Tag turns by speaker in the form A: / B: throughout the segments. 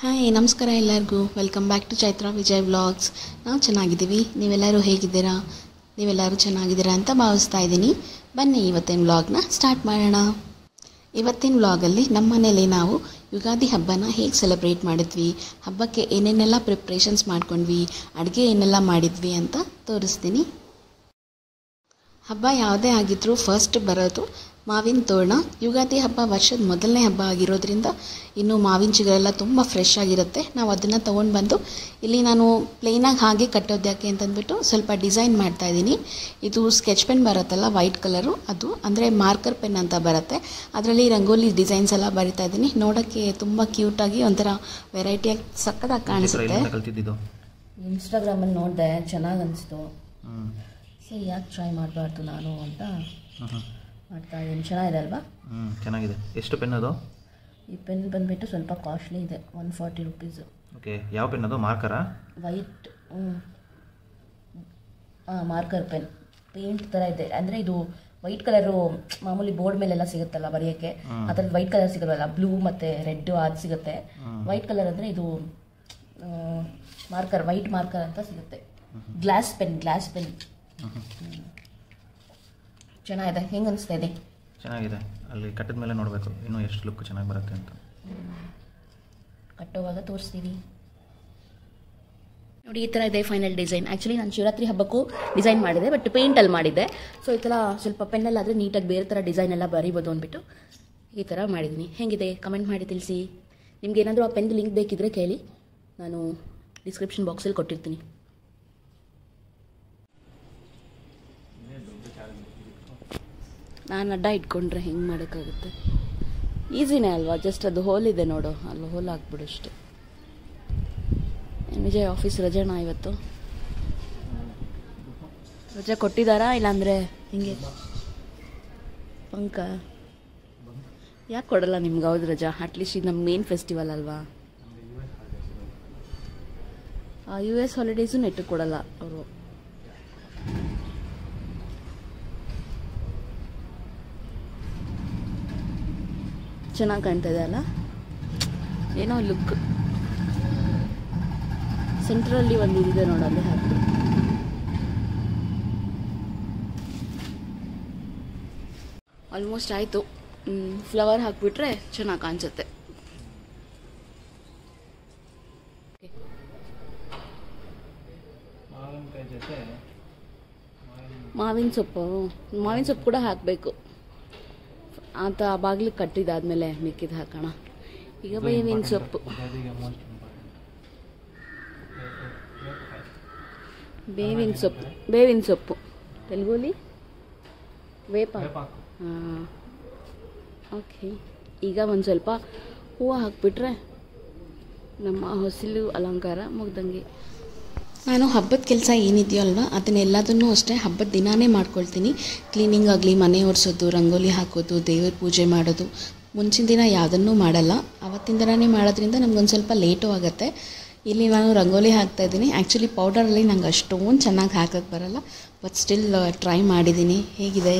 A: Hi ನಮಸ್ಕಾರ ಎಲ್ಲರಿಗೂ welcome back to Chaitra Vijay vlogs. ನಾವು ಚೆನ್ನಾಗಿದ್ದೀವಿ, ನೀವೆಲ್ಲರೂ ಹೇಗಿದ್ದೀರಾ? ನೀವೆಲ್ಲರೂ ಚೆನ್ನಾಗಿದ್ದೀರಾ ಅಂತ ಭಾವಿಸ್ತಾ ಇದ್ದೀನಿ. ಬನ್ನಿ ಇವತ್ತಿನ ವ್ಲಾಗ್ನ ಸ್ಟಾರ್ಟ್ ಮಾಡೋಣ. ಇವತ್ತಿನ ವ್ಲಾಗಲ್ಲಿ ನಮ್ಮ ಮನೇಲಿ ನಾವು ಯುಗಾದಿ ಹಬ್ಬನ ಹೇಗೆ ಸೆಲೆಬ್ರೇಟ್ ಮಾಡಿದ್ವಿ, ಹಬ್ಬಕ್ಕೆ ಏನೇನೆಲ್ಲ ಪ್ರಿಪ್ರೇಷನ್ಸ್ ಮಾಡ್ಕೊಂಡ್ವಿ, ಅಡುಗೆ ಏನೆಲ್ಲ ಮಾಡಿದ್ವಿ ಅಂತ ತೋರಿಸ್ತೀನಿ. ಹಬ್ಬ ಯಾವುದೇ ಆಗಿದ್ರೂ ಫಸ್ಟ್ ಬರೋದು ಮಾವಿನ ತೋರಣ. ಯುಗಾದಿ ಹಬ್ಬ ವರ್ಷದ ಮೊದಲನೇ ಹಬ್ಬ ಆಗಿರೋದ್ರಿಂದ ಇನ್ನು ಮಾವಿನ ಚಿಗುರೆಲ್ಲ ತುಂಬ ಫ್ರೆಶ್ ಆಗಿರುತ್ತೆ. ನಾವು ಅದನ್ನು ತೊಗೊಂಡು ಬಂದು ಇಲ್ಲಿ ನಾನು ಪ್ಲೇನಾಗಿ ಹಾಗೆ ಕಟ್ಟೋದ್ಯಾಕೆ ಅಂತಂದ್ಬಿಟ್ಟು ಸ್ವಲ್ಪ ಡಿಸೈನ್ ಮಾಡ್ತಾಯಿದ್ದೀನಿ. ಇದು ಸ್ಕೆಚ್ ಪೆನ್ ಬರುತ್ತಲ್ಲ ವೈಟ್ ಕಲರು, ಅದು ಅಂದರೆ ಮಾರ್ಕರ್ ಪೆನ್ ಅಂತ ಬರುತ್ತೆ. ಅದರಲ್ಲಿ ರಂಗೋಲಿ ಡಿಸೈನ್ಸ್ ಎಲ್ಲ ಬರಿತಾ ಇದ್ದೀನಿ. ನೋಡೋಕ್ಕೆ ತುಂಬ ಕ್ಯೂಟಾಗಿ ಒಂಥರ ವೆರೈಟಿಯಾಗಿ ಸಕ್ಕತ್ತಾಗಿ ಕಾಣಿಸುತ್ತೆ.
B: ಇನ್ಸ್ಟಾಗ್ರಾಮಲ್ಲಿ ನೋಡಿದೆ, ಚೆನ್ನಾಗಿ ಅನಿಸ್ತು. ಸರಿ ಯಾಕೆ ಟ್ರೈ ಮಾಡಬಾರ್ದು ನಾನು ಅಂತ ಮಾಡ್ತಾ ಇದ್ದೀನಿ. ಚೆನ್ನಾಗಿದೆ ಅಲ್ವಾ?
C: ಚೆನ್ನಾಗಿದೆ. ಎಷ್ಟು ಪೆನ್ ಅದು?
B: ಈ ಪೆನ್ ಬಂದುಬಿಟ್ಟು ಸ್ವಲ್ಪ ಕಾಸ್ಟ್ಲಿ ಇದೆ, 140 ರುಪೀಸು.
C: ಓಕೆ, ಯಾವ ಪೆನ್ ಅದು? ಮಾರ್ಕರಾ?
B: ವೈಟ್ ಮಾರ್ಕರ್ ಪೆನ್, ಪೇಂಟ್ ಥರ ಇದೆ. ಅಂದರೆ ಇದು ವೈಟ್ ಕಲರು ಮಾಮೂಲಿ ಬೋರ್ಡ್ ಮೇಲೆಲ್ಲ ಸಿಗುತ್ತಲ್ಲ ಬರೆಯೋಕ್ಕೆ, ಆ ಥರದ್ದು ವೈಟ್ ಕಲರ್ ಸಿಗೋಲ್ಲ, ಬ್ಲೂ ಮತ್ತು ರೆಡ್ ಅದು ಸಿಗುತ್ತೆ. ವೈಟ್ ಕಲರ್ ಅಂದರೆ ಇದು ಮಾರ್ಕರ್, ವೈಟ್ ಮಾರ್ಕರ್ ಅಂತ ಸಿಗುತ್ತೆ. ಗ್ಲಾಸ್ ಪೆನ್ ಚೆನ್ನಾಗಿದೆ. ಹೆಂಗೆ ಅನಿಸ್ತಾ ಇದೆ?
C: ಚೆನ್ನಾಗಿದೆ. ಅಲ್ಲಿ ಕಟ್ಟಿದ ಮೇಲೆ ನೋಡಬೇಕು ಇನ್ನೂ ಎಷ್ಟು ಲುಕ್ ಚೆನ್ನಾಗಿ ಬರುತ್ತೆ ಅಂತ.
B: ಕಟ್ಟೋವಾಗ ತೋರಿಸ್ತೀವಿ ನೋಡಿ. ಈ ಥರ ಇದೆ ಫೈನಲ್ ಡಿಸೈನ್. ಆ್ಯಕ್ಚುಲಿ ನಾನು ಶಿವರಾತ್ರಿ ಹಬ್ಬಕ್ಕೂ ಡಿಸೈನ್ ಮಾಡಿದೆ, ಬಟ್ ಪೇಂಟಲ್ಲಿ ಮಾಡಿದ್ದೆ. ಸೊ ಈ ಥರ ಸ್ವಲ್ಪ ಪೆನ್ನಲ್ಲಾದರೆ ನೀಟಾಗಿ ಬೇರೆ ಥರ ಡಿಸೈನ್ ಎಲ್ಲ ಬರೀಬೋದು ಅಂದ್ಬಿಟ್ಟು ಈ ಥರ ಮಾಡಿದ್ದೀನಿ. ಹೇಗಿದೆ ಕಮೆಂಟ್ ಮಾಡಿ ತಿಳಿಸಿ. ನಿಮ್ಗೆ ಏನಾದರೂ ಆ ಪೆನ್ ಲಿಂಕ್ ಬೇಕಿದ್ದರೆ ಕೇಳಿ, ನಾನು ಡಿಸ್ಕ್ರಿಪ್ಷನ್ ಬಾಕ್ಸಲ್ಲಿ ಕೊಟ್ಟಿರ್ತೀನಿ. ನಾನು ಅಡ್ಡ ಇಟ್ಕೊಂಡ್ರೆ ಹೆಂಗೆ ಮಾಡೋಕ್ಕಾಗುತ್ತೆ? ಈಸಿನೇ ಅಲ್ವಾ? ಜಸ್ಟ್ ಅದು ಹೋಲ್ ಇದೆ ನೋಡು, ಅಲ್ಲಿ ಹೋಲ್ ಹಾಕ್ಬಿಡು ಅಷ್ಟೆ. ವಿಜಯ್ ಆಫೀಸ್ ರಜೆನಾ ಇವತ್ತು? ರಜೆ ಕೊಟ್ಟಿದ್ದಾರಾ ಇಲ್ಲಾಂದರೆ ಹಿಂಗೆ ಪಂಕ? ಯಾಕೆ ಕೊಡಲ್ಲ ನಿಮ್ಗೆ? ಹೌದು ರಜಾ, ಅಟ್ಲೀಸ್ಟ್ ಇದು ನಮ್ಮ ಮೇನ್ ಫೆಸ್ಟಿವಲ್ ಅಲ್ವಾ. US ಹಾಲಿಡೇಸು ನೆಟ್ಟು ಕೊಡಲ್ಲ ಅವರು. ಚೆನ್ನಾಗಿ ಕಾಣ್ತಾ ಇದೆ ಅಲ್ಲ? ಏನೋ ಲುಕ್. ಸೆಂಟ್ರಲ್ಲಿ ಒಂದು ಇದಿದೆ ನೋಡಲ್ಲಿ, ಹಾಕಿ ಆಲ್ಮೋಸ್ಟ್ ಆಯಿತು. ಫ್ಲವರ್ ಹಾಕಿಬಿಟ್ರೆ ಚೆನ್ನಾಗಿ ಕಾಣಿಸುತ್ತೆ. ಮಾವಿನ ಸೊಪ್ಪು ಕೂಡ ಹಾಕಬೇಕು ಅಂತ ಬಾಗಿಲಿಗೆ ಕಟ್ಟಿದಾದ್ಮೇಲೆ ಮಿಕ್ಕಿದ್ದು ಹಾಕೋಣ. ಈಗ ಬೇವಿನ ಸೊಪ್ಪು ತೆಲುಗುಲಿ ವೇಪ. ಹಾಂ, ಓಕೆ. ಈಗ ಒಂದು ಸ್ವಲ್ಪ ಹೂವು ಹಾಕಿಬಿಟ್ರೆ ನಮ್ಮ ಹೊಸಲು ಅಲಂಕಾರ ಮುಗ್ದಂಗೆ.
A: ನಾನು ಹಬ್ಬದ ಕೆಲಸ ಏನಿದೆಯೋ ಅಲ್ವಾ, ಅದನ್ನೆಲ್ಲದನ್ನೂ ಅಷ್ಟೇ ಹಬ್ಬದ ದಿನಾನೇ ಮಾಡ್ಕೊಳ್ತೀನಿ. ಕ್ಲೀನಿಂಗ್ ಆಗಲಿ, ಮನೆ ಒರೆಸೋದು, ರಂಗೋಲಿ ಹಾಕೋದು, ದೇವ್ರ ಪೂಜೆ ಮಾಡೋದು, ಮುಂಚಿನ ದಿನ ಯಾವುದನ್ನೂ ಮಾಡಲ್ಲ. ಅವತ್ತಿನ ದಿನವೇ ಮಾಡೋದ್ರಿಂದ ನಮಗೊಂದು ಸ್ವಲ್ಪ ಲೇಟು ಆಗುತ್ತೆ. ಇಲ್ಲಿ ನಾನು ರಂಗೋಲಿ ಹಾಕ್ತಾಯಿದ್ದೀನಿ. ಆ್ಯಕ್ಚುಲಿ ಪೌಡರಲ್ಲಿ ನಂಗೆ ಅಷ್ಟೊಂದು ಚೆನ್ನಾಗಿ ಹಾಕೋಕ್ಕೆ ಬರಲ್ಲ, ಬಟ್ ಸ್ಟಿಲ್ ಟ್ರೈ ಮಾಡಿದ್ದೀನಿ. ಹೇಗಿದೆ?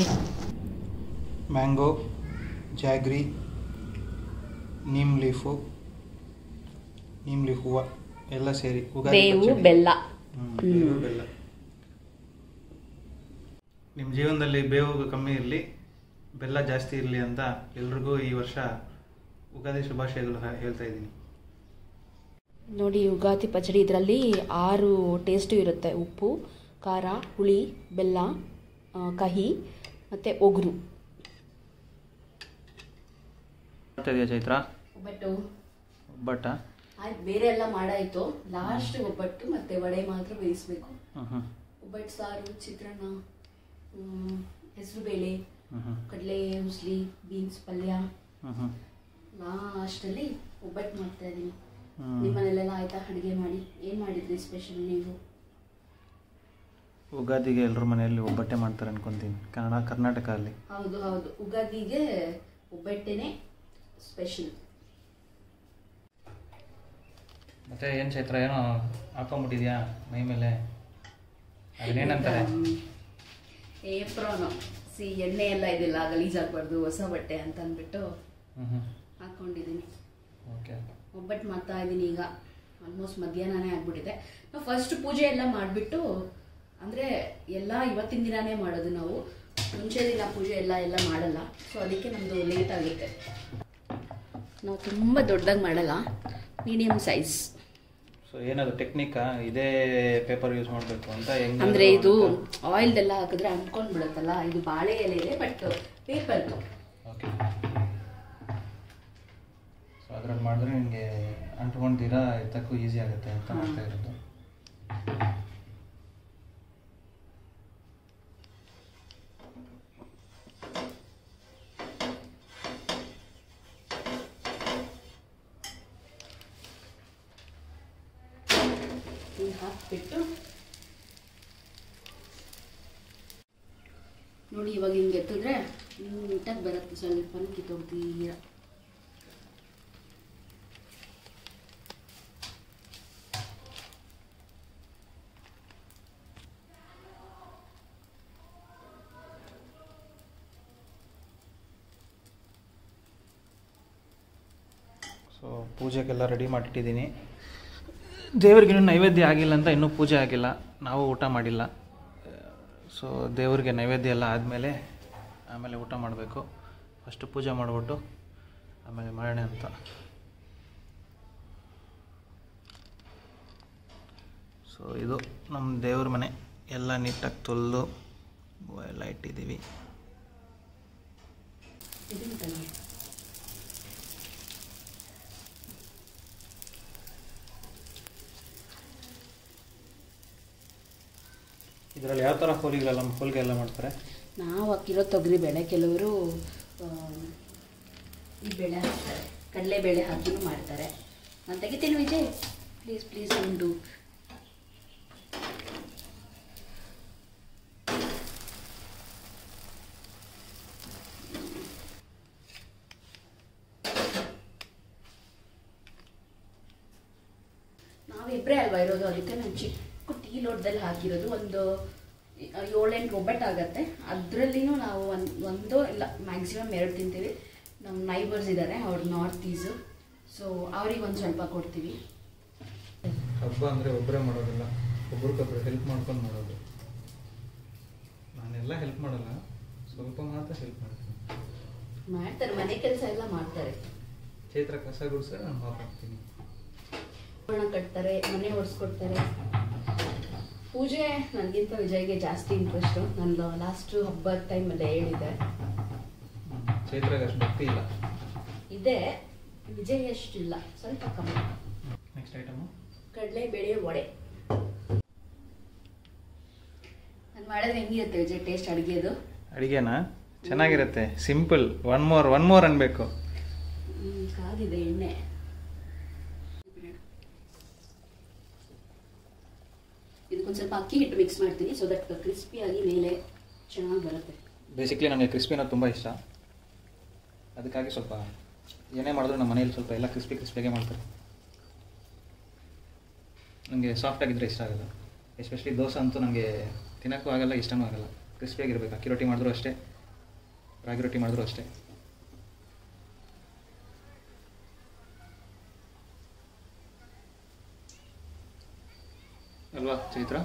D: ಮ್ಯಾಂಗೋ, ಜಾಗ್ರಿ, ನೀಮ್ ಲೀಫ್ ಹೂವು ಎಲ್ಲ ಸೇರಿ
B: ಬೇವು ಬೆಲ್ಲ.
D: ನಿಮ್ಮ ಜೀವನದಲ್ಲಿ ಬೇವು ಕಮ್ಮಿ ಇರಲಿ, ಬೆಲ್ಲ ಜಾಸ್ತಿ ಇರಲಿ ಅಂತ ಎಲ್ರಿಗೂ ಈ ವರ್ಷ ಉಗಾದಿ ಶುಭಾಶಯಗಳು ಹೇಳ್ತಾ ಇದ್ದೀನಿ.
B: ನೋಡಿ, ಯುಗಾದಿ ಪಚಡಿ ಇದರಲ್ಲಿ 6 ಟೇಸ್ಟು ಇರುತ್ತೆ: ಉಪ್ಪು, ಖಾರ, ಹುಳಿ, ಬೆಲ್ಲ, ಕಹಿ ಮತ್ತು ಒಗರು.
C: ಚೈತ್ರ
B: ಒಬ್ಬಟ್ಟ ಆಯ್ತು, ಬೇರೆ ಎಲ್ಲ ಮಾಡಾಯಿತು. ಲಾಸ್ಟ್ ಒಬ್ಬಟ್ಟು ಮತ್ತು ವಡೆ ಮಾತ್ರ ಬೇಯಿಸ್ಬೇಕು. ಒಬ್ಬಟ್ಟು ಸಾರು, ಚಿತ್ರಾನ್ನ, ಹೆಸರುಬೇಳೆ, ಕಡಲೆ ಉಸ್ಲಿ, ಬೀನ್ಸ್ ಪಲ್ಯ. ಲಾಸ್ಟಲ್ಲಿ ಒಬ್ಬಟ್ಟು ಮಾಡ್ತಾ ಇದ್ದೀನಿ. ನಿಮ್ಮ ಮನೇಲೆಲ್ಲ ಆಯ್ತಾ ಅಡುಗೆ ಮಾಡಿ? ಏನು ಮಾಡಿದ್ರಿ ಸ್ಪೆಷಲ್ ನೀವು?
C: ಉಗಾದಿಗೆ ಎಲ್ಲರ ಮನೆಯಲ್ಲಿ ಒಬ್ಬಟ್ಟೆ ಮಾಡ್ತಾರೆ ಅನ್ಕೊಂತೀನಿ, ಕರ್ನಾಟಕ ಅಲ್ಲಿ.
B: ಹೌದು, ಉಗಾದಿಗೆ ಒಬ್ಬಟ್ಟೆನೇ ಸ್ಪೆಷಲ್.
C: ಮತ್ತೆ ಏನು ಚೈತ್ರ, ಏನೋ ಹಾಕೊಂಡ್ಬಿಟ್ಟಿದ್ಯಾ ಮೈ ಮೇಲೆ? ಅದನ್ನೇನಂತಾರೆ?
B: ಏಪ್ರೋನು. ಎಣ್ಣೆ ಎಲ್ಲ ಇದಿಲ್ಲ, ಗಲೀಜಾಗಬಾರ್ದು, ಹೊಸ ಬಟ್ಟೆ ಅಂತ ಅಂದ್ಬಿಟ್ಟು ಹಾಕ್ಕೊಂಡಿದ್ದೀನಿ.
C: ಓಕೆ.
B: ಒಬ್ಬಟ್ಟು ಮಾಡ್ತಾ ಇದ್ದೀನಿ ಈಗ. ಆಲ್ಮೋಸ್ಟ್ ಮಧ್ಯಾಹ್ನನೇ ಆಗ್ಬಿಟ್ಟಿದೆ. ನಾವು ಫಸ್ಟ್ ಪೂಜೆ ಎಲ್ಲ ಮಾಡಿಬಿಟ್ಟು, ಅಂದರೆ ಎಲ್ಲ ಇವತ್ತಿನ ದಿನನೇ ಮಾಡೋದು ನಾವು. ಮುಂಚೆ ದಿನ ಪೂಜೆ ಎಲ್ಲ ಮಾಡಲ್ಲ. ಸೊ ಅದಕ್ಕೆ ನಮ್ಮದು ಲೇಟ್ ಆಗುತ್ತೆ. ನಾವು ತುಂಬ ದೊಡ್ಡದಾಗಿ ಮಾಡಲ್ಲ, ಮೀಡಿಯಮ್ ಸೈಜ್.
D: ಸೊ ಏನದು ಟೆಕ್ನಿಕಾ? ಇದೇ ಪೇಪರ್ ಯೂಸ್ ಮಾಡಬೇಕು ಅಂತ ಹೆಂಗೆ?
B: ಅಂದರೆ ಇದು ಆಯಿಲ್ದೆಲ್ಲ ಹಾಕಿದ್ರೆ ಅಂಟ್ಕೊಂಡು ಬಿಡುತ್ತಲ್ಲ. ಇದು ಬಾಳೆ ಎಲೆ ಇದೆ, ಬಟ್ ಪೇಪರ್.
D: ಓಕೆ. ಸೊ ಅದ್ರಲ್ಲಿ ಮಾಡಿದ್ರೆ ನಿಮಗೆ ಅಂಟ್ಕೊಂಡಿರಾ ಎತ್ತಕ್ಕೂ ಈಸಿ ಆಗುತ್ತೆ ಅಂತ ಮಾಡ್ತಾ ಇರೋದು.
B: ಹಾಕ್ಬಿಟ್ಟು ನೋಡಿ, ಇವಾಗ ಹಿಂಗೆ ಎತ್ತಿದ್ರೆ ನೀಟಾಗಿ ಬರುತ್ತೆ. ಸ್ವಲ್ಪ ಕಿತ್ತೋಗ್ತೀರ.
D: So ಪೂಜೆಗೆಲ್ಲ ready ಮಾಡಿಟ್ಟಿದ್ದೀನಿ. ದೇವ್ರಿಗಿನ್ನೂ ನೈವೇದ್ಯ ಆಗಿಲ್ಲ ಅಂತ ಇನ್ನೂ ಪೂಜೆ ಆಗಿಲ್ಲ, ನಾವು ಊಟ ಮಾಡಿಲ್ಲ. ಸೊ ದೇವ್ರಿಗೆ ನೈವೇದ್ಯ ಎಲ್ಲ ಆದಮೇಲೆ ಆಮೇಲೆ ಊಟ ಮಾಡಬೇಕು. ಫಸ್ಟು ಪೂಜೆ ಮಾಡಿಬಿಟ್ಟು ಆಮೇಲೆ ಮಾಡೋಣ ಅಂತ. ಸೊ ಇದು ನಮ್ಮ ದೇವ್ರ ಮನೆ. ಎಲ್ಲ ನೀಟಾಗಿ ತೊಳೆದು ಎಲ್ಲ ಇಟ್ಟಿದ್ದೀವಿ. ಇದರಲ್ಲಿ ಯಾವ ಥರ ಹೋಳಿಗೆ ಎಲ್ಲ ಮಾಡ್ತಾರೆ?
B: ನಾವು ಹಾಕಿರೋ ತೊಗರಿ ಬೇಳೆ, ಕೆಲವರು ಈ ಬೇಳೆ ಹಾಕ್ತಾರೆ, ಕಡಲೆಬೇಳೆ ಹಾಕಿನೂ ಮಾಡ್ತಾರೆ. ನಾನು ತೆಗಿತೀನಿ ವಿಜಯ್, ಪ್ಲೀಸ್ ಉಂಡು. ನಾವಿಬ್ಬರೇ ಅಲ್ವಾ ಇರೋದು, ಅದಕ್ಕೆ ನಾನು ಚಿಕ್ಕ ಟೀ ಲೋಟದಲ್ಲಿ ಹಾಕಿರೋದು. ಒಂದು 7-8 ಒಬ್ಬಟ್ಟು ಆಗುತ್ತೆ. ಅದರಲ್ಲಿನೂ ನಾವು ಒಂದು ಇಲ್ಲ ಮ್ಯಾಕ್ಸಿಮಮ್ 2 ತಿಂತೀವಿ. ನಮ್ಮ ನೈಬರ್ಸ್ ಇದ್ದಾರೆ, ಅವ್ರು ನಾರ್ತ್ ಈಸು. ಸೊ ಅವ್ರಿಗೆ ಒಂದು ಸ್ವಲ್ಪ ಕೊಡ್ತೀವಿ.
D: ಹಬ್ಬ ಅಂದರೆ ಒಬ್ಬರೇ ಮಾಡೋದಿಲ್ಲ, ಒಬ್ರಿಗೊಬ್ರು ಹೆಲ್ಪ್ ಮಾಡ್ಕೊಂಡು ಮಾಡೋದು. ನಾನೆಲ್ಲ ಹೆಲ್ಪ್ ಮಾಡಲ್ಲ, ಸ್ವಲ್ಪ ಮಾತ್ರ ಹೆಲ್ಪ್ ಮಾಡ್ತೀನಿ.
B: ಮಾಡ್ತಾರೆ, ಮನೆ ಕೆಲಸ ಎಲ್ಲ ಮಾಡ್ತಾರೆ.
D: ಚೈತ್ರ ಕಸ ಗುಡಿಸ ನಾನು ಹಾಕ್ತೀನಿ.
B: ಕಟ್ತಾರೆ, ಮನೆ ಒರೆಸ್ಕೊಡ್ತಾರೆ. ಪೂಜೆ ನನಗಿಂತ ವಿಜಯ್ಗೆ ಜಾಸ್ತಿ ಇಂಟ್ರೆಸ್ಟು. ನಾನು ಲಾಸ್ಟು ಹಬ್ಬದ ಟೈಮಲ್ಲೇ ಹೇಳಿದ್ದೆ.
D: ಚೈತ್ರಾಗ ಅಷ್ಟು ಭಕ್ತಿ ಇಲ್ಲ
B: ಇದೆ, ವಿಜಯ್ ಅಷ್ಟಿಲ್ಲ, ಸ್ವಲ್ಪ ಕಮ್ಮಿ.
D: ನೆಕ್ಸ್ಟ್ ಐಟಮು
B: ಕಡಲೆಬೇಳೆ ವಡೆ. ನಾನು ಮಾಡಿದ್ರೆ ಹೆಂಗಿರುತ್ತೆ ವಿಜಯ್ ಟೇಸ್ಟ್ ಅಡುಗೆದು?
D: ಅಡುಗೆನಾ ಚೆನ್ನಾಗಿರುತ್ತೆ, ಸಿಂಪಲ್. ಒನ್ ಮೋರ್ ಅನ್ಬೇಕು.
B: ಕಾದಿದೆ ಎಣ್ಣೆ. ಇದಕ್ಕೊಂದು ಸ್ವಲ್ಪ ಅಕ್ಕಿ ಹಿಟ್ಟು ಮಿಕ್ಸ್ ಮಾಡ್ತೀನಿ, ಸೊ ದಟ್ ಕ್ರಿಸ್ಪಿಯಾಗಿ ಮೇಲೆ ಚೆನ್ನಾಗಿ ಬರುತ್ತೆ.
D: ಬೇಸಿಕ್ಲಿ ನನಗೆ ಕ್ರಿಸ್ಪಿ ಅನ್ನೋದು ತುಂಬ ಇಷ್ಟ. ಅದಕ್ಕಾಗಿ ಸ್ವಲ್ಪ ಏನೇ ಮಾಡಿದ್ರು ನಮ್ಮ ಮನೇಲಿ ಸ್ವಲ್ಪ ಎಲ್ಲ ಕ್ರಿಸ್ಪಿಯಾಗೇ ಮಾಡ್ತಾರೆ. ನನಗೆ ಸಾಫ್ಟಾಗಿದ್ದರೆ ಇಷ್ಟ ಆಗೋಲ್ಲ. ಎಸ್ಪೆಷಲಿ ದೋಸೆ ಅಂತೂ ನನಗೆ ತಿನ್ನೋಕ್ಕೂ ಆಗಲ್ಲ, ಇಷ್ಟನೂ ಆಗಲ್ಲ. ಕ್ರಿಸ್ಪಿಯಾಗಿರ್ಬೇಕು. ಅಕ್ಕಿ ರೊಟ್ಟಿ ಮಾಡಿದ್ರು ಅಷ್ಟೇ, ರಾಗಿ ರೊಟ್ಟಿ ಮಾಡಿದ್ರು ಅಷ್ಟೇ. ಅಲ್ವಾ ಚೈತ್ರ?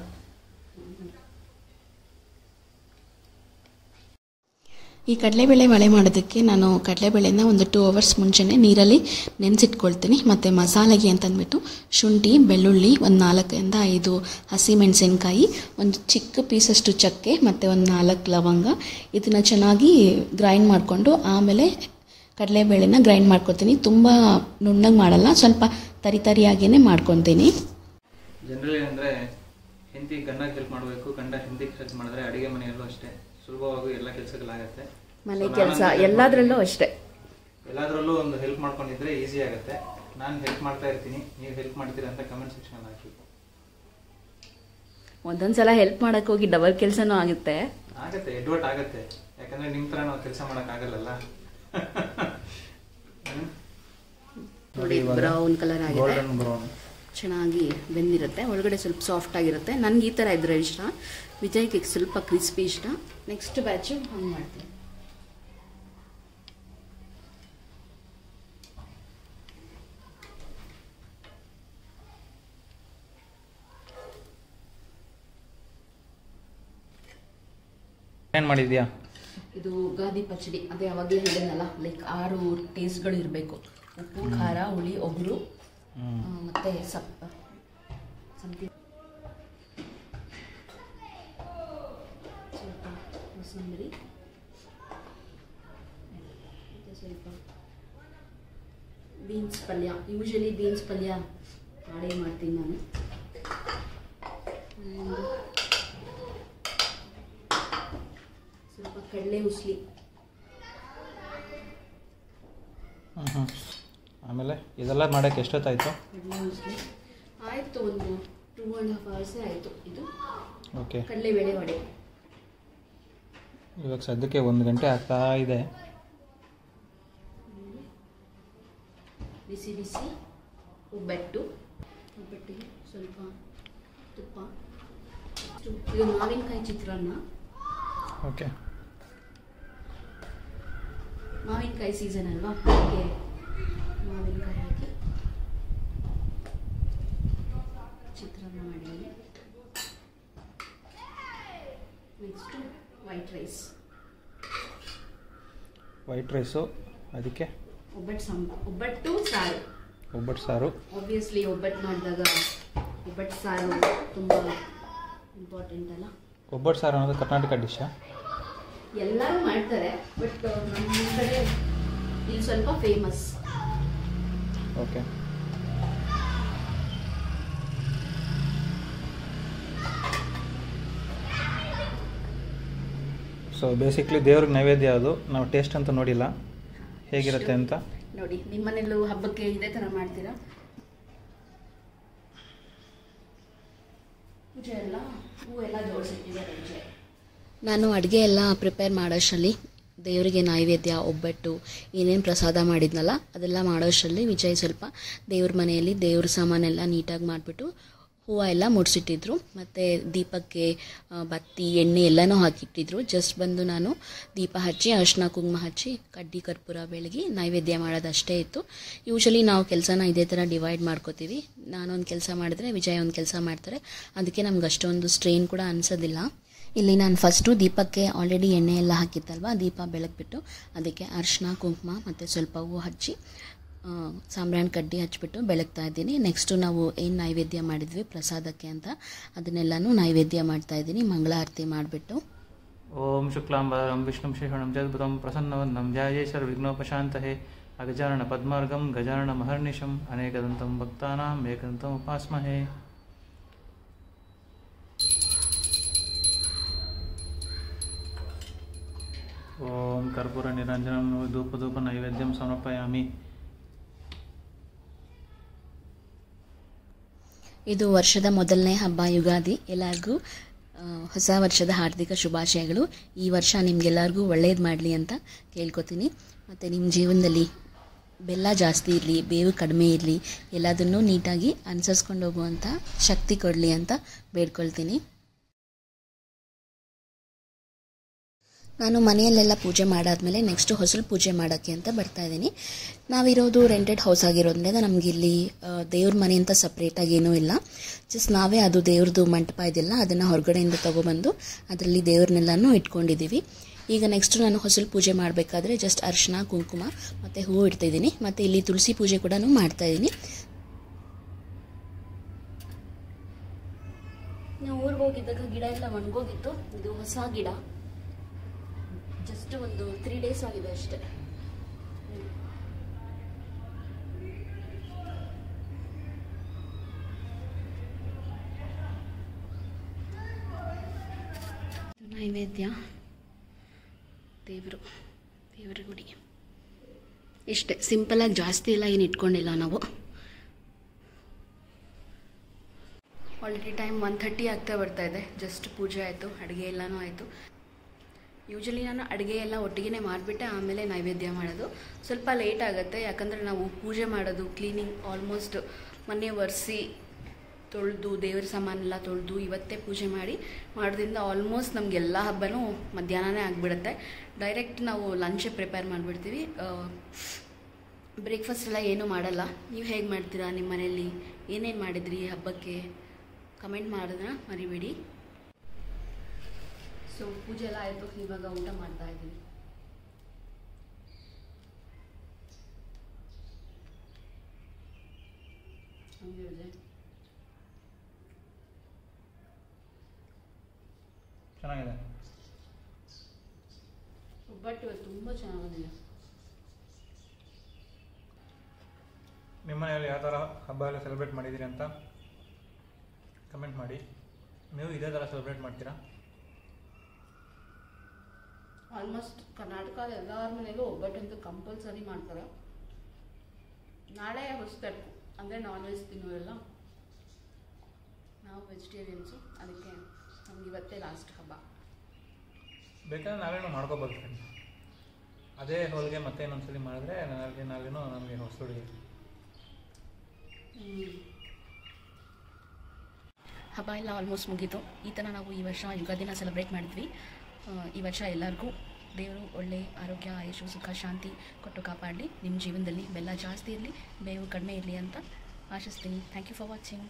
A: ಈ ಕಡಲೆಬೇಳೆ ವಡೆ ಮಾಡೋದಕ್ಕೆ ನಾನು ಕಡಲೆಬೇಳೆನ ಒಂದು 2 ಅವರ್ಸ್ ಮುಂಚೆನೇ ನೀರಲ್ಲಿ ನೆನೆಸಿಟ್ಕೊಳ್ತೀನಿ. ಮತ್ತು ಮಸಾಲೆಗೆ ಅಂತಂದ್ಬಿಟ್ಟು ಶುಂಠಿ, ಬೆಳ್ಳುಳ್ಳಿ, ಒಂದು 4ರಿಂದ 5 ಹಸಿಮೆಣಸಿನ್ಕಾಯಿ, ಒಂದು ಚಿಕ್ಕ ಪೀಸಷ್ಟು ಚಕ್ಕೆ ಮತ್ತು ಒಂದು 4 ಲವಂಗ. ಇದನ್ನು ಚೆನ್ನಾಗಿ ಗ್ರೈಂಡ್ ಮಾಡಿಕೊಂಡು ಆಮೇಲೆ ಕಡಲೆಬೇಳೆನ ಗ್ರೈಂಡ್ ಮಾಡ್ಕೊತೀನಿ. ತುಂಬ ನುಣ್ಣಗೆ ಮಾಡಲ್ಲ, ಸ್ವಲ್ಪ ತರಿಯಾಗಿಯೇ ಮಾಡ್ಕೊತೀನಿ.
D: ಜನರಲಿ ಅಂದರೆ ಹೆಂಡತಿ ಗಂಡಗೆ ಹೆಲ್ಪ್ ಮಾಡಬೇಕು, ಗಂಡ ಹೆಂಡತಿಗೆ ಹೆಲ್ಪ್ ಮಾಡಿದ್ರೆ ಅಡುಗೆ ಮನೆಯಲ್ಲೂ ಅಷ್ಟೇ ಸುಲಭವಾಗಿ ಎಲ್ಲ ಕೆಲಸಗಳಾಗುತ್ತೆ.
B: ಮನೆ ಕೆಲಸ ಎಲ್ಲದರಲ್ಲೂ ಅಷ್ಟೇ,
D: ಎಲ್ಲದರಲ್ಲೂ ಒಂದು ಹೆಲ್ಪ್ ಮಾಡ್ಕೊಂಡಿದ್ರೆ ಈಸಿ ಆಗುತ್ತೆ. ನಾನು ಹೆಲ್ಪ್ ಮಾಡ್ತಾ ಇರ್ತೀನಿ, ನೀವು ಹೆಲ್ಪ್ ಮಾಡ್ತೀರಾ ಅಂತ ಕಮೆಂಟ್ ಸೆಕ್ಷನ್ ಹಾಕಿ.
B: ಒಂದೊಂದ್ಸಲ ಹೆಲ್ಪ್ ಮಾಡಕ್ಕೆ ಹೋಗಿ ಡಬಲ್ ಕೆಲಸನೂ ಆಗುತ್ತೆ.
D: ಎಡ್ವರ್ಟ್ ಆಗುತ್ತೆ, ಯಾಕಂದ್ರೆ ನಿಮ್ಮ ಥರ ನಾವು ಕೆಲಸ ಮಾಡೋಕ್ಕಾಗಲ್ಲ.
B: ನೋಡಿ ಬ್ರೌನ್ ಕಲರ್ ಆಗಿದೆ,
D: ಗೋಲ್ಡನ್ ಬ್ರೌನ್
B: ಚೆನ್ನಾಗಿ ಬೆಂದಿರುತ್ತೆ. ಒಳಗಡೆ ಸ್ವಲ್ಪ ಸಾಫ್ಟ್ ಆಗಿರುತ್ತೆ. ನನಗೆ ಈ ಥರ ಇದ್ರೆ ಇಷ್ಟ, ವಿಜಯ್ಗೆ ಸ್ವಲ್ಪ ಕ್ರಿಸ್ಪಿ ಇಷ್ಟ. ನೆಕ್ಸ್ಟ್ ಬ್ಯಾಚು ಹಂಗೆ ಮಾಡ್ತೀನಿ.
D: ಏನು ಮಾಡಿದ್ಯಾ?
B: ಇದು ಗಾದಿ ಪಚ್ಚಡಿ, ಅದೇ ಅವಾಗಲೇ ಹೇಳಿದ್ನಲ್ಲ, ಲೈಕ್ 6 ಟೇಸ್ಟ್ಗಳು ಇರಬೇಕು. ಉಪ್ಪು, ಖಾರ, ಹುಳಿ, ಒಗರು, ಮತ್ತು ಸಮಥಿಂಗ್ ಸ್ವಲ್ಪ ಮೂಸಂಬರಿ, ಮತ್ತು ಸ್ವಲ್ಪ ಬೀನ್ಸ್ ಪಲ್ಯ. ಯೂಶಲಿ ಬೀನ್ಸ್ ಪಲ್ಯ ಮಾಡೇ ಮಾಡ್ತೀನಿ ನಾನು. ಸ್ವಲ್ಪ ಕಡಲೆ ಉಸ್ಲಿ.
D: ಆಮೇಲೆ ಇದೆಲ್ಲ ಮಾಡೋಕ್ಕೆ ಎಷ್ಟೊತ್ತಾಯಿತು?
B: ಕಡಲೆ ಉಸ್ಲಿ ಆಯಿತು, ಒಂದು 2.5 hours ಆಯಿತು. ಇದು
D: ಓಕೆ.
B: ಕಡಲೆಬೇಳೆ ವಡೆ.
D: ಇವಾಗ ಸದ್ಯಕ್ಕೆ 1 ಗಂಟೆ ಆಗ್ತಾ ಇದೆ.
B: ಬಿಸಿ ಬಿಸಿ ಒಬ್ಬಟ್ಟಿಗೆ ಸ್ವಲ್ಪ ತುಪ್ಪ. ಇದು ಮಾವಿನಕಾಯಿ ಚಿತ್ರಾನ್ನ.
D: ಓಕೆ.
B: ಮಾವಿನಕಾಯಿ ಸೀಸನ್ ಅಲ್ವಾ, ಅದಕ್ಕೆ ಮಾವಿನಕಾಯಿ ಹಾಕಿ ಚಿತ್ರಾನ್ನ ಮಾಡಿದ್ದೀನಿ. ನೆಕ್ಸ್ಟು ವೈಟ್
D: ರೈಸು, ಅದಕ್ಕೆ
B: ಒಬ್ಬಟ್ಟು ಸಾರು. ಆಬ್ವಿಯಸ್ಲಿ ಒಬ್ಬಟ್ಟು ಮಾಡಿದಾಗ ಒಬ್ಬಟ್ಟು ಸಾರು ತುಂಬ ಇಂಪಾರ್ಟೆಂಟ್ ಅಲ್ಲ.
D: ಒಬ್ಬಟ್ಟು ಸಾರು ಅನ್ನೋದು ಕರ್ನಾಟಕ ಡಿಶ್ಶಾ?
B: ಎಲ್ಲರೂ ಮಾಡ್ತಾರೆ, ಬಟ್ ನಮ್ಮ ಕಡೆ ಇಲ್ಲಿ ಸ್ವಲ್ಪ ಫೇಮಸ್.
D: ಓಕೆ. ಸೊ ಬೇಸಿಕ್ಲಿ ದೇವ್ರಿಗೆ ನೈವೇದ್ಯ ಅದು. ನಾವು ಟೇಸ್ಟ್ ಅಂತ ನೋಡಿಲ್ಲ ಹೇಗಿರುತ್ತೆ ಅಂತ.
B: ನೋಡಿ, ನಿಮ್ಮ ಮನೆಯಲ್ಲೂ ಹಬ್ಬಕ್ಕೆ ಇದೇ ಥರ ಮಾಡ್ತೀರಾ? ಪೂಜೆ ಎಲ್ಲ ಹೂವೆಲ್ಲ ಜೋಡಿಸಿಟ್ಟಿದ್ದಾರೆ.
A: ನಾನು ಅಡುಗೆ ಎಲ್ಲ ಪ್ರಿಪೇರ್ ಮಾಡೋಷ್ಟರಲ್ಲಿ ದೇವರಿಗೆ ನೈವೇದ್ಯ, ಒಬ್ಬಟ್ಟು, ಏನೇನು ಪ್ರಸಾದ ಮಾಡಿದ್ನಲ್ಲ ಅದೆಲ್ಲ ಮಾಡೋಷ್ಟರಲ್ಲಿ ವಿಜಯ್ ಸ್ವಲ್ಪ ದೇವ್ರ ಮನೆಯಲ್ಲಿ ದೇವ್ರ ಸಾಮಾನೆಲ್ಲ ನೀಟಾಗಿ ಮಾಡಿಬಿಟ್ಟು ಹೂವು ಎಲ್ಲ ಮುಡಿಸಿಟ್ಟಿದ್ರು. ಮತ್ತು ದೀಪಕ್ಕೆ ಬತ್ತಿ, ಎಣ್ಣೆ ಎಲ್ಲನೂ ಹಾಕಿಟ್ಟಿದ್ರು. ಜಸ್ಟ್ ಬಂದು ನಾನು ದೀಪ ಹಚ್ಚಿ, ಅರಿಶಿನ ಕುಂಕುಮ ಹಚ್ಚಿ, ಕಡ್ಡಿ ಕರ್ಪೂರ ಬೆಳಗಿ ನೈವೇದ್ಯ ಮಾಡೋದಷ್ಟೇ ಇತ್ತು. ಯೂಶಲಿ ನಾವು ಕೆಲಸನ ಇದೇ ಥರ ಡಿವೈಡ್ ಮಾಡ್ಕೋತೀವಿ. ನಾನೊಂದು ಕೆಲಸ ಮಾಡಿದ್ರೆ ವಿಜಯ್ ಒಂದು ಕೆಲಸ ಮಾಡ್ತಾರೆ. ಅದಕ್ಕೆ ನಮ್ಗೆ ಅಷ್ಟೊಂದು ಸ್ಟ್ರೈನ್ ಕೂಡ ಅನಿಸೋದಿಲ್ಲ. ಇಲ್ಲಿ ನಾನು ಫಸ್ಟು ದೀಪಕ್ಕೆ ಆಲ್ರೆಡಿ ಎಣ್ಣೆ ಎಲ್ಲ ಹಾಕಿತ್ತಲ್ವ, ದೀಪ ಬೆಳಗ್ಬಿಟ್ಟು ಅದಕ್ಕೆ ಅರಿಶಿನ ಕುಂಕುಮ ಮತ್ತು ಸ್ವಲ್ಪ ಹೂವು ಹಚ್ಚಿ ಸಾಂಬ್ರಾಣಿ ಕಡ್ಡಿ ಹಚ್ಬಿಟ್ಟು ಬೆಳಗ್ತಾ ಇದ್ದೀನಿ. ನೆಕ್ಸ್ಟು ನಾವು ಏನು ನೈವೇದ್ಯ ಮಾಡಿದ್ವಿ ಪ್ರಸಾದಕ್ಕೆ ಅಂತ ಅದನ್ನೆಲ್ಲನೂ ನೈವೇದ್ಯ ಮಾಡ್ತಾ ಇದ್ದೀನಿ, ಮಂಗಳಾರತಿ ಮಾಡಿಬಿಟ್ಟು.
D: ಓಂ ಶುಕ್ಲಾಂಬರಂ ವಿಷ್ಣುಂ ಶೇಷಣಂ ಜಗದ್ಭುತಂ ಪ್ರಸನ್ನವದನಂ ಧ್ಯಾಯೇಶ್ವರ ವಿಘ್ನೋಪಶಾಂತಯೇ ಅಗಜಾನನ ಪದ್ಮಾರ್ಗಂ ಗಜಾನನ ಮಹರ್ನಿಶಂ ಅನೇಕದಂತಂ ಭಕ್ತಾನಾಂ ಏಕದಂತಂ ಉಪಾಸ್ಮಹೇ. ಓಂ ಕರ್ಪೂರ ನಿರಂಜನಂ ಧೂಪ ನೈವೇದ್ಯಂ ಸಮರ್ಪಯಾಮಿ.
A: ಇದು ವರ್ಷದ ಮೊದಲನೇ ಹಬ್ಬ ಯುಗಾದಿ. ಎಲ್ಲರಿಗೂ ಹೊಸ ವರ್ಷದ ಹಾರ್ದಿಕ ಶುಭಾಶಯಗಳು. ಈ ವರ್ಷ ನಿಮಗೆಲ್ಲರಿಗೂ ಒಳ್ಳೇದು ಮಾಡಲಿ ಅಂತ ಕೇಳ್ಕೊತೀನಿ. ಮತ್ತು ನಿಮ್ಮ ಜೀವನದಲ್ಲಿ ಬೆಲ್ಲ ಜಾಸ್ತಿ ಇರಲಿ, ಬೇವು ಕಡಿಮೆ ಇರಲಿ, ಎಲ್ಲದನ್ನೂ ನೀಟಾಗಿ ಅನುಸರಿಸ್ಕೊಂಡು ಹೋಗುವಂಥ ಶಕ್ತಿ ಕೊಡಲಿ ಅಂತ ಬೇಡ್ಕೊಳ್ತೀನಿ. ನಾನು ಮನೆಯಲ್ಲೆಲ್ಲ ಪೂಜೆ ಮಾಡಾದಮೇಲೆ ನೆಕ್ಸ್ಟು ಹೊಸಲು ಪೂಜೆ ಮಾಡೋಕ್ಕೆ ಅಂತ ಬರ್ತಾಯಿದ್ದೀನಿ. ನಾವಿರೋದು ರೆಂಟೆಡ್ ಹೌಸ್ ಆಗಿರೋದ್ರಿಂದ ನಮಗಿಲ್ಲಿ ದೇವ್ರ ಮನೆ ಅಂತ ಸಪ್ರೇಟಾಗಿ ಏನೂ ಇಲ್ಲ. ಜಸ್ಟ್ ನಾವೇ ಅದು ದೇವ್ರದ್ದು ಮಂಟಪ ಇದೆಯಲ್ಲ ಅದನ್ನು ಹೊರಗಡೆಯಿಂದ ತೊಗೊಬಂದು ಅದರಲ್ಲಿ ದೇವ್ರನ್ನೆಲ್ಲನೂ ಇಟ್ಕೊಂಡಿದ್ದೀವಿ. ಈಗ ನೆಕ್ಸ್ಟು ನಾನು ಹೊಸಲು ಪೂಜೆ ಮಾಡಬೇಕಾದ್ರೆ ಜಸ್ಟ್ ಅರಿಶಿನ ಕುಂಕುಮ ಮತ್ತು ಹೂವು ಇಡ್ತಾಯಿದ್ದೀನಿ. ಮತ್ತು ಇಲ್ಲಿ ತುಳಸಿ ಪೂಜೆ ಕೂಡ ಮಾಡ್ತಾಯಿದ್ದೀನಿ.
B: ನಾವು ಊರಿಗೆ ಹೋಗಿದ್ದಾಗ ಗಿಡ ಎಲ್ಲ ಒಣಗೋಗಿತ್ತು. ಇದು ಹೊಸ ಗಿಡ, ಜಸ್ಟ್ ಒಂದು 3 days ಆಗಿದೆ ಅಷ್ಟೇ.
A: ನೈವೇದ್ಯ ದೇವ್ರ ಗುಡಿ ಇಷ್ಟೇ ಸಿಂಪಲಾಗಿ, ಜಾಸ್ತಿ ಎಲ್ಲ ಏನು ಇಟ್ಕೊಂಡಿಲ್ಲ ನಾವು. ಆಲ್ರೆಡಿ ಟೈಮ್ 1:30 ಆಗ್ತಾ ಬರ್ತಾ ಇದೆ. ಜಸ್ಟ್ ಪೂಜೆ ಆಯಿತು, ಅಡುಗೆ ಎಲ್ಲನೂ ಆಯಿತು. ಯೂಶಲಿ ನಾನು ಅಡುಗೆ ಎಲ್ಲ ಒಟ್ಟಿಗೆ ಮಾಡಿಬಿಟ್ಟೆ ಆಮೇಲೆ ನೈವೇದ್ಯ ಮಾಡೋದು. ಸ್ವಲ್ಪ ಲೇಟ್ ಆಗುತ್ತೆ, ಯಾಕಂದರೆ ನಾವು ಪೂಜೆ ಮಾಡೋದು, ಕ್ಲೀನಿಂಗ್ ಆಲ್ಮೋಸ್ಟ್ ಮನೆ ಒರೆಸಿ ತೊಳೆದು ದೇವ್ರ ಸಾಮಾನೆಲ್ಲ ತೊಳೆದು ಇವತ್ತೇ ಪೂಜೆ ಮಾಡೋದ್ರಿಂದ ಆಲ್ಮೋಸ್ಟ್ ನಮಗೆಲ್ಲ ಹಬ್ಬನೂ ಮಧ್ಯಾಹ್ನನೇ ಆಗಿಬಿಡುತ್ತೆ. ಡೈರೆಕ್ಟ್ ನಾವು ಲಂಚೇ ಪ್ರಿಪೇರ್ ಮಾಡಿಬಿಡ್ತೀವಿ. ಬ್ರೇಕ್ಫಾಸ್ಟ್ ಎಲ್ಲ ಏನೂ ಮಾಡಲ್ಲ. ನೀವು ಹೇಗೆ ಮಾಡ್ತೀರಾ? ನಿಮ್ಮ ಮನೆಯಲ್ಲಿ ಏನೇನು ಮಾಡಿದ್ರಿ ಹಬ್ಬಕ್ಕೆ? ಕಮೆಂಟ್ ಮಾಡೋದನ್ನ ಮರಿಬೇಡಿ.
B: ಸೊ ಪೂಜೆ ಎಲ್ಲ ಆಯಿತು, ಇವಾಗ ಊಟ ಮಾಡ್ತಾ ಇದ್ದೀನಿ. ಹಂಗಿರುತ್ತೆ.
D: ಚೆನ್ನಾಗಿದೆ.
B: ಒಬ್ಬಟ್ಟು ಇವತ್ತು ತುಂಬ ಚೆನ್ನಾಗಿದೆ.
D: ನಿಮ್ಮ ಮನೆಯಲ್ಲಿ ಯಾವ ಥರ ಹಬ್ಬ ಎಲ್ಲ ಸೆಲೆಬ್ರೇಟ್ ಮಾಡಿದ್ದೀರಿ ಅಂತ ಕಮೆಂಟ್ ಮಾಡಿ. ನೀವು ಇದೇ ಥರ ಸೆಲೆಬ್ರೇಟ್ ಮಾಡ್ತೀರಾ?
B: ಆಲ್ಮೋಸ್ಟ್ ಕರ್ನಾಟಕದ ಎಲ್ಲರ ಮನೆಗೂ ಒಬ್ಬಟ್ಟಂತೂ ಕಂಪಲ್ಸರಿ ಮಾಡ್ತಾರೆ. ನಾಳೆ ಹೊಸತಟ್ಟು ಅಂದರೆ ನಾನ್ ವೆಜ್ ತಿನ್ನೋರೆಲ್ಲ, ನಾವು ವೆಜಿಟೇರಿಯನ್ಸು, ಅದಕ್ಕೆ ನಮ್ಗೆ ಇವತ್ತೇ ಲಾಸ್ಟ್ ಹಬ್ಬ.
D: ಬೇಕಾದ್ರೆ ನಾವೇನು ಮಾಡ್ಕೋಬೋದು ಫ್ರೆಂಡ್. ಅದೇ ಹೋಳಿಗೆ ಮತ್ತೆ ಇನ್ನೊಂದ್ಸಲಿ ಮಾಡಿದ್ರೆ ನಾಳೆನೂ ನಮಗೆ ಹೊಸದುಡಿ.
B: ಹಬ್ಬ ಎಲ್ಲ ಆಲ್ಮೋಸ್ಟ್ ಮುಗೀತು. ಈ ಥರ ನಾವು ಈ ವರ್ಷ ಯುಗಾದಿನ ಸೆಲೆಬ್ರೇಟ್ ಮಾಡಿದ್ವಿ. ಈ ವರ್ಷ ಎಲ್ಲರಿಗೂ ದೇವರು ಒಳ್ಳೆ ಆರೋಗ್ಯ, ಆಯುಷು, ಸುಖ, ಶಾಂತಿ ಕೊಟ್ಟು ಕಾಪಾಡಲಿ. ನಿಮ್ಮ ಜೀವನದಲ್ಲಿ ಬೆಲ್ಲ ಜಾಸ್ತಿ ಇರಲಿ, ಬೇವು ಕಡಿಮೆ ಇರಲಿ ಅಂತ ಆಶಿಸ್ತೀನಿ. Thank you for watching.